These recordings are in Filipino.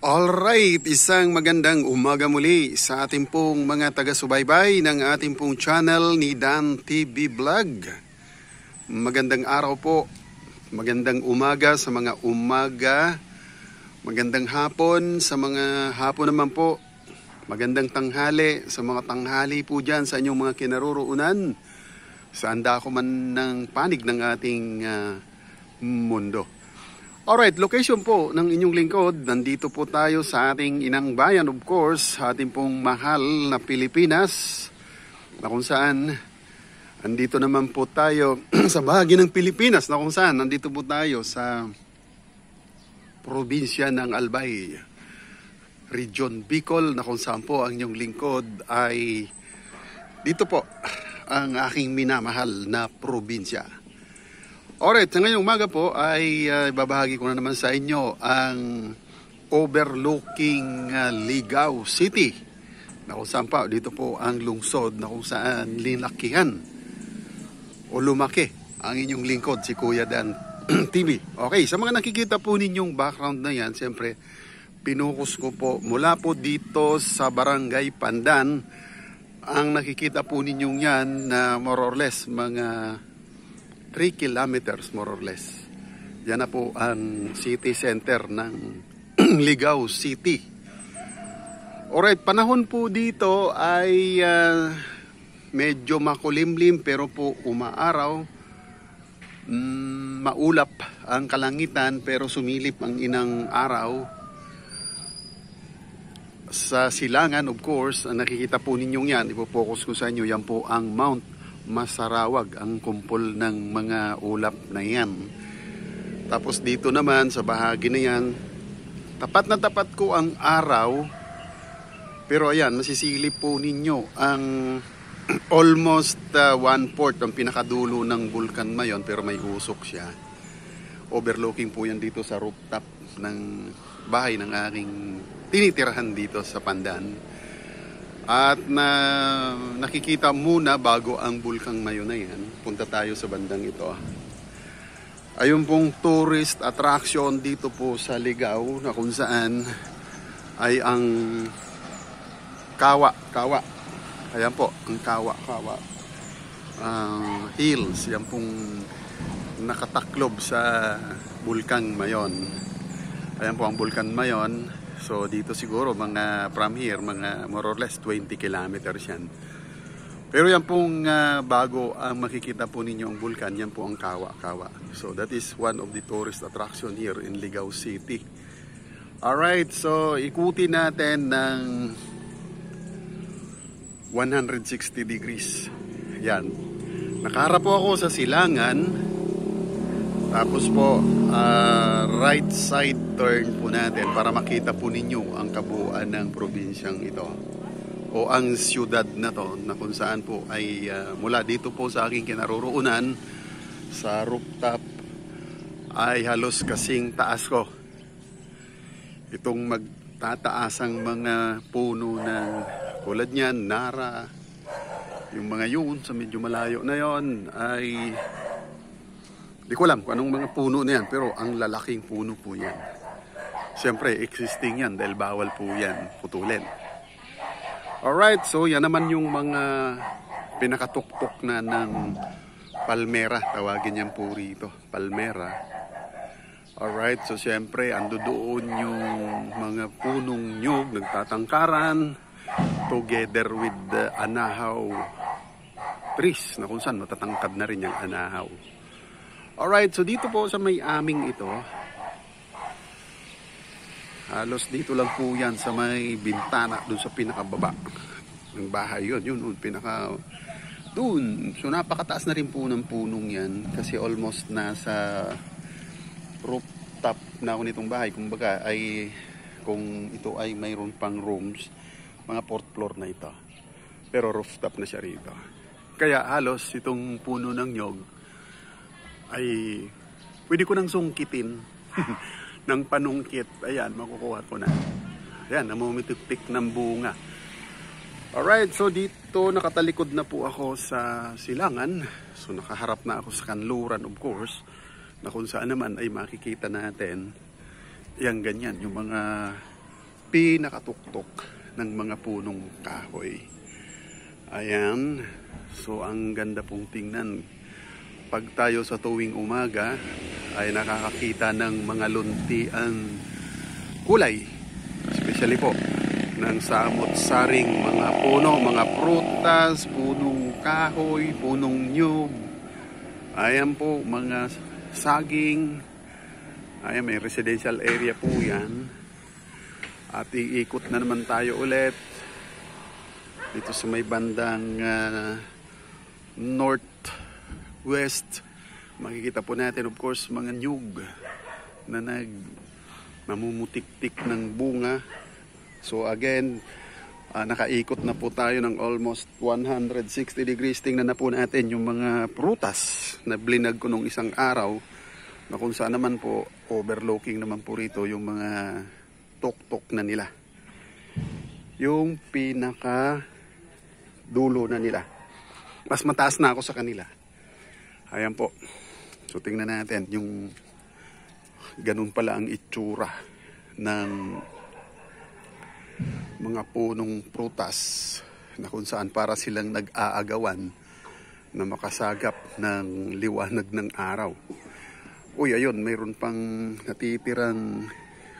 Alright, isang magandang umaga muli sa ating pong mga taga-subaybay ng ating pong channel ni Dan TV Vlog. Magandang araw po, magandang umaga sa mga umaga, magandang hapon sa mga hapon naman po, magandang tanghali sa mga tanghali po dyan sa inyong mga kinaroroonan, sa anda ko man ng panig ng ating mundo. Alright, location po ng inyong lingkod, nandito po tayo sa ating inang bayan, of course, ating pong mahal na Pilipinas, na kung saan, andito naman po tayo sa bahagi ng Pilipinas, na kung saan, nandito po tayo sa probinsya ng Albay, Region Bicol, na kung saan po ang inyong lingkod ay dito po, ang aking minamahal na probinsya. Alright, sa ngayong umaga po ay babahagi ko na naman sa inyo ang overlooking Ligao City. Na kung saan pa, dito po ang lungsod na kung saan linakihan o lumaki ang inyong lingkod, si Kuya Dan TV. Okay, sa mga nakikita po ninyong background na yan, siyempre, pinukus ko po mula po dito sa Barangay Pandan. Ang nakikita po ninyong yan na more or less mga 3 kilometers more or less. Yan na po ang city center ng Ligao City. Alright, panahon po dito ay medyo makulimlim pero po umaaraw. Maulap ang kalangitan pero sumilip ang inang araw. Sa silangan, of course, ang nakikita po ninyong yan, ipopokus ko sa inyo, yan po ang Mount Masarawag, ang kumpol ng mga ulap na yan. Tapos dito naman sa bahagi na yan, tapat na tapat ko ang araw, pero ayan, nasisilip po ninyo ang almost 1/4 ang pinakadulo ng Bulkan Mayon, pero may usok siya. Overlooking po yan dito sa rooftop ng bahay ng aking tinitirahan dito sa Pandan. At nakikita muna bago ang Bulkang Mayon na yan, punta tayo sa bandang ito. Ayun pong tourist attraction dito po sa Ligao, na kung saan ay ang Kawa. Ayan po, ang Kawa Hills. Yan pong nakataklob sa Bulkang Mayon. Ayan po ang Bulkan Mayon. So dito siguro mga from here, mga more or less 20 kilometers yan. Pero yan pong bago ang makikita po ninyo ang bulkan, yan po ang Kawa. So that is one of the tourist attraction here in Ligao City. Alright, so ikutin natin ng 160 degrees. Yan. Nakaharap po ako sa silangan. Tapos po, right side turn po natin para makita po ninyo ang kabuuan ng probinsyang ito. O ang siyudad na to, na kung saan po ay mula dito po sa aking kinaroroonan, sa rooftop, ay halos kasing taas ko. Itong magtataasang mga puno ng tulad niyan, Nara, yung mga yun, sa medyo malayo na yon ay di ko alam kung anong mga puno na yan, pero ang lalaking puno po yan. Siyempre, existing yan dahil bawal po yan putulin. Alright, so yan naman yung mga pinakatuktok na ng palmera. Tawagin yan po rito, palmera. Alright, so siyempre, ando doon yung mga punong nyug, nagtatangkaran, together with the anahaw trees, na kung saan matatangkad na rin yung anahaw. Alright, so dito po sa may aming ito, halos dito lang po yan sa may bintana, dun sa pinakababa ng bahay yun, pinaka, dun. So napakataas na rin po ng punong yan, kasi almost nasa rooftop na ako nitong bahay. Kumbaga ay, kung ito ay mayroon pang rooms, mga 4th floor na ito. Pero rooftop na siya rito. Kaya halos itong puno ng nyog, ay pwede ko nang sungkitin ng panungkit. Ayan, makukuha ko na. Ayan, namumitik ng bunga. Alright, so dito nakatalikod na po ako sa silangan. So nakaharap na ako sa kanluran, of course, na kung saan naman ay makikita natin yung ganyan, yung mga pinakatuktok ng mga punong kahoy. Ayan. So ang ganda pong tingnan. Pag tayo sa tuwing umaga ay nakakakita ng mga luntiang kulay. Especially po ng samot-saring mga puno, mga prutas, punong kahoy, punong nyug. Ayan po, mga saging. Ayan, may residential area po yan. At iikot na naman tayo ulit dito sa may bandang northwest. Makikita po natin, of course, mga nyug na namumutik-tik ng bunga. So again, nakaikot na po tayo ng almost 160 degrees. Tingnan na po natin yung mga prutas na blinag ko nung isang araw, na kung saan naman po overlooking naman po rito yung mga tok-tok na nila, yung pinaka dulo na nila. Mas mataas na ako sa kanila. Ayan po. So tingnan natin yung ganun pala ang itsura ng mga punong prutas na kung saan para silang nag-aagawan na makasagap ng liwanag ng araw. Uy, ayun, mayroon pang natitirang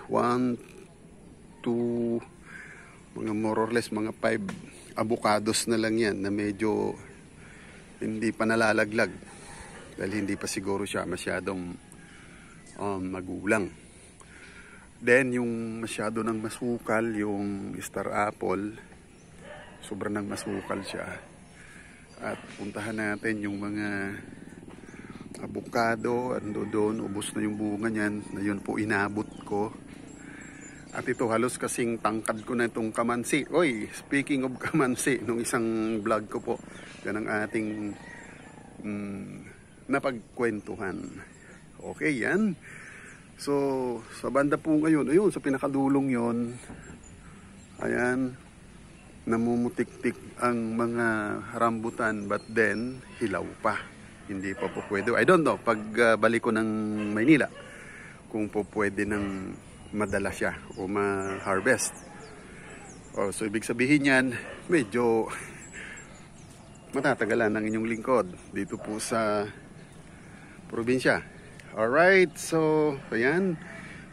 1, 2, mga more or less mga 5 avocados na lang yan na medyo hindi pa nalalaglag dahil hindi pa siguro siya masyadong magulang. Then yung masyado ng masukal, yung star apple, sobrang nang masukal siya. At puntahan natin yung mga avocado, ando doon, ubos na yung bunga niyan, na yun po inabot ko. At ito halos kasing tangkad ko na itong kamansi. Oy, speaking of kamansi, nung isang vlog ko po, yan ang ating napagkwentuhan. Okay, yan. So, sa banda po ngayon, ayun, sa pinakadulong yon, ayan, namumutik-tik ang mga rambutan, but then, hilaw pa. Hindi pa po pwede. I don't know, pag balik ko ng Maynila, kung po pwede nang madala siya o ma-harvest. So, ibig sabihin yan, medyo matatagalan ng inyong lingkod dito po sa probinsya. Alright, so ayan,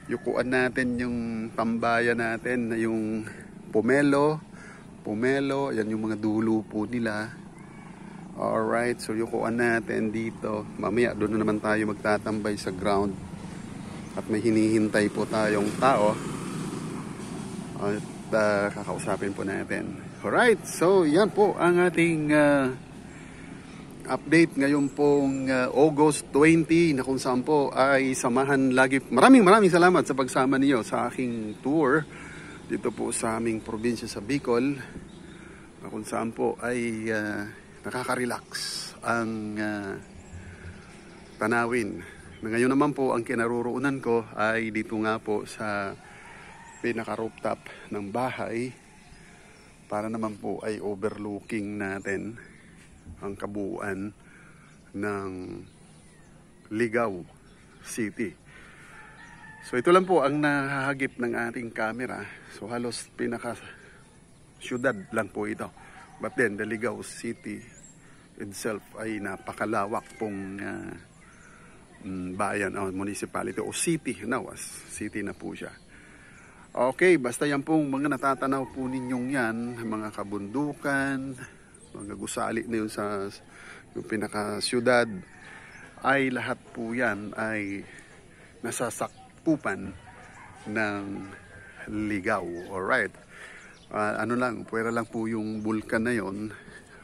yukuan natin yung tambayan natin na yung pomelo, ayan yung mga dulo po nila. Alright, so yukuan natin dito. Mamaya doon na naman tayo magtatambay sa ground at may hinihintay po tayong tao at kakausapin po natin. Alright, so yan po ang ating update ngayon pong August 20, na kung saan po ay samahan lagi. Maraming salamat sa pagsama niyo sa aking tour dito po sa aming probinsya sa Bicol, na kung saan po ay nakaka-relax ang tanawin. Na ngayon naman po ang kinaroroonan ko ay dito nga po sa pinaka-rooftop ng bahay, para naman po ay overlooking natin ang kabuuan ng Ligao City. So ito lang po ang nahahagip ng ating camera. So halos pinaka syudad lang po ito. But then the Ligao City itself ay napakalawak pong bayan o municipality o city. City na po siya. Okay, basta yan pong mga natatanaw po ninyong yan, mga kabundukan, mga gusali na yun sa yung pinaka-syudad, ay lahat po yan ay nasasaktupan ng Ligao. Alright. Ano lang, pwera lang po yung bulkan na yon,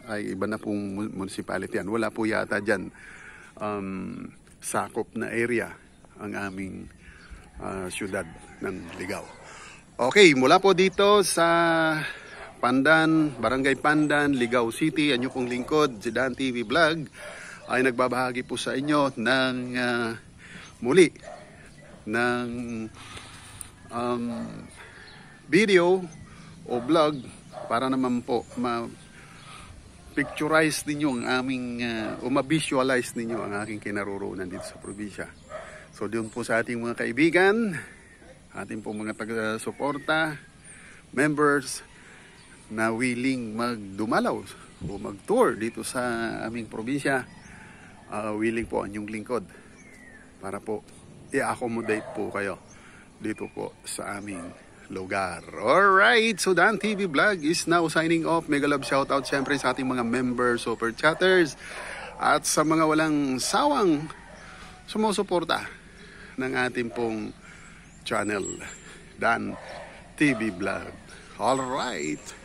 ay iba na pong municipality yan. Wala po yata dyan sakop na area ang aming syudad ng Ligao. Okay, mula po dito sa Pandan, Barangay Pandan, Ligao City, ang inyong lingkod, si Dan TV Vlog, ay nagbabahagi po sa inyo ng muli ng video o vlog para naman po ma-picturize ninyo ang aming o ma-visualize ninyo ang aking kinaroroonan dito sa probinsya. So doon po sa ating mga kaibigan, ating po mga taga-suporta, members na willing magdumalaw o mag-tour dito sa aming probinsya, willing po ang inyong lingkod para po i-accommodate po kayo dito po sa aming lugar. Alright, so Dan TV Vlog is now signing off. Mega love shoutout syempre sa ating mga member super chatters at sa mga walang sawang sumusuporta ng ating pong channel Dan TV Vlog. Alright.